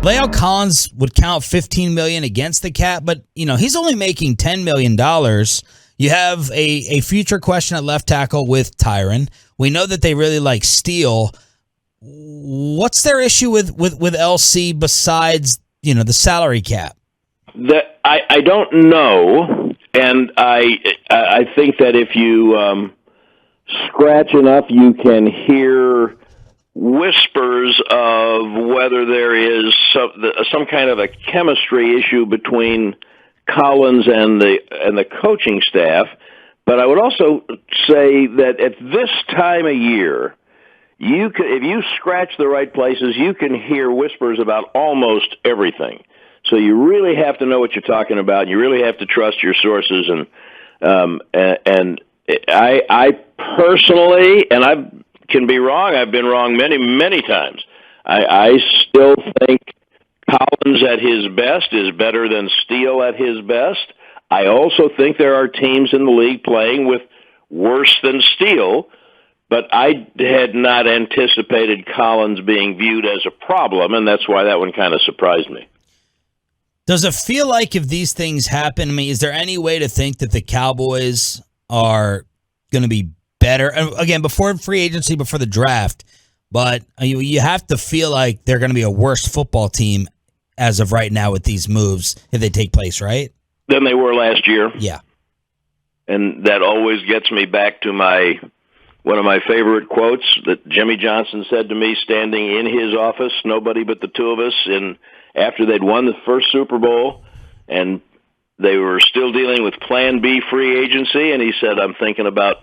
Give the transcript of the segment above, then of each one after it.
La'el Collins would count $15 million against the cap, but he's only making $10 million. You have a future question at left tackle with Tyron. We know that they really like Steele. What's their issue with LC besides the salary cap? I don't know, and I think that if you scratch enough, you can hear whispers of whether there is some kind of a chemistry issue between Collins and the coaching staff. But I would also say that at this time of year, if you scratch the right places, you can hear whispers about almost everything. So you really have to know what you're talking about. You really have to trust your sources. And I personally, and I can be wrong. I've been wrong many, many times. I still think Collins at his best is better than Steele at his best. I also think there are teams in the league playing with worse than Steele, but I had not anticipated Collins being viewed as a problem, and that's why that one kind of surprised me. Does it feel like if these things happen, is there any way to think that the Cowboys are going to be better? Again, before free agency, before the draft, but you have to feel like they're going to be a worse football team as of right now with these moves if they take place, right? Than they were last year. Yeah. And that always gets me back to one of my favorite quotes that Jimmy Johnson said to me standing in his office, nobody but the two of us, after they'd won the first Super Bowl, and they were still dealing with Plan B free agency, and he said, I'm thinking about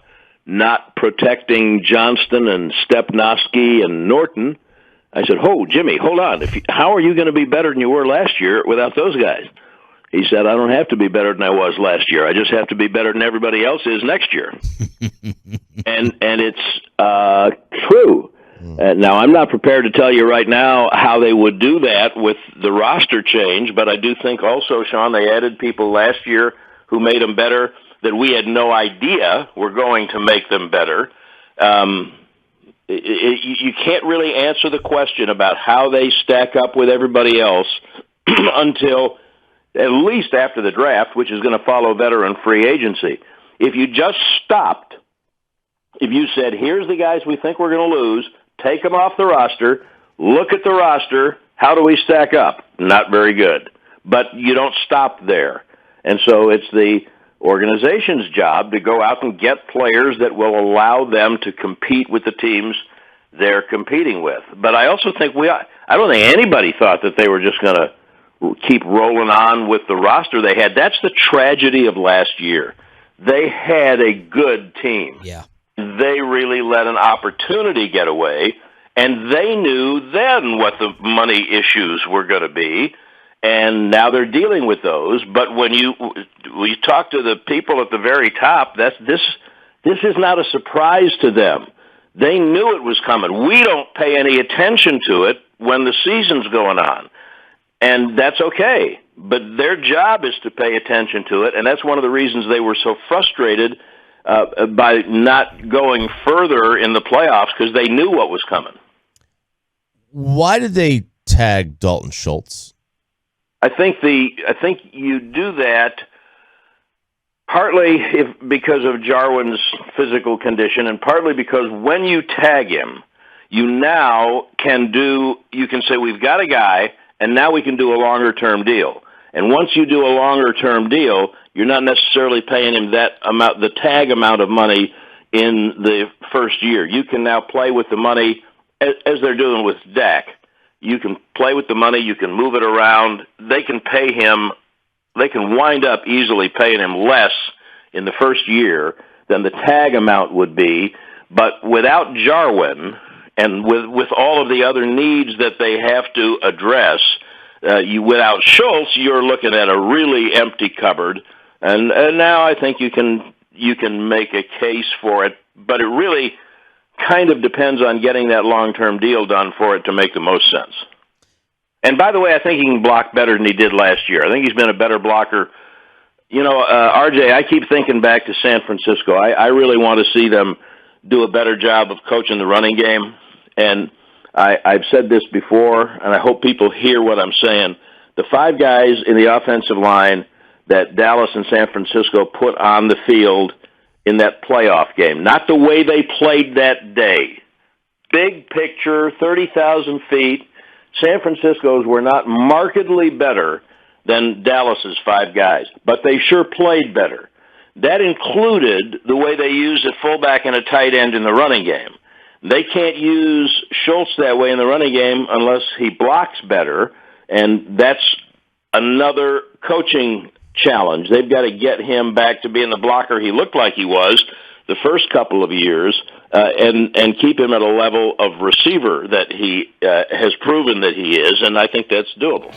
not protecting Johnston and Stepnoski and Norton. I said, Jimmy, hold on. How are you going to be better than you were last year without those guys? He said, I don't have to be better than I was last year. I just have to be better than everybody else is next year. and it's true. Now, I'm not prepared to tell you right now how they would do that with the roster change, but I do think also, Sean, they added people last year who made them better that we had no idea were going to make them better. You can't really answer the question about how they stack up with everybody else until at least after the draft, which is going to follow veteran free agency. If you just stopped, if you said, here's the guys we think we're going to lose, take them off the roster, look at the roster, how do we stack up? Not very good. But you don't stop there. And so it's the organization's job to go out and get players that will allow them to compete with the teams they're competing with. But I also think I don't think anybody thought that they were just going to keep rolling on with the roster they had. That's the tragedy of last year. They had a good team. Yeah. They really let an opportunity get away, and they knew then what the money issues were going to be, and now they're dealing with those. But when you talk to the people at the very top, this is not a surprise to them. They knew it was coming. We don't pay any attention to it when the season's going on. And that's okay. But their job is to pay attention to it, and that's one of the reasons they were so frustrated by not going further in the playoffs, because they knew what was coming. Why did they tag Dalton Schultz? I think you do that partly because of Jarwin's physical condition, and partly because when you tag him, you now can say, we've got a guy, and now we can do a longer-term deal. And once you do a longer-term deal, you're not necessarily paying him that amount, the tag amount of money in the first year. You can now play with the money as they're doing with Dak. You can play with the money. You can move it around. They can pay him. They can wind up easily paying him less in the first year than the tag amount would be. But without Jarwin, and with all of the other needs that they have to address, without Schultz, you're looking at a really empty cupboard. And now I think you can make a case for it, but it really kind of depends on getting that long-term deal done for it to make the most sense. And by the way, I think he can block better than he did last year. I think he's been a better blocker. RJ, I keep thinking back to San Francisco. I really want to see them do a better job of coaching the running game. And I've said this before, and I hope people hear what I'm saying. The 5 guys in the offensive line that Dallas and San Francisco put on the field in that playoff game, not the way they played that day. Big picture, 30,000 feet. San Francisco's were not markedly better than Dallas's 5 guys, but they sure played better. That included the way they used a fullback and a tight end in the running game. They can't use Schultz that way in the running game unless he blocks better, and that's another coaching challenge. They've got to get him back to being the blocker he looked like he was the first couple of years, and keep him at a level of receiver that he has proven that he is, and I think that's doable.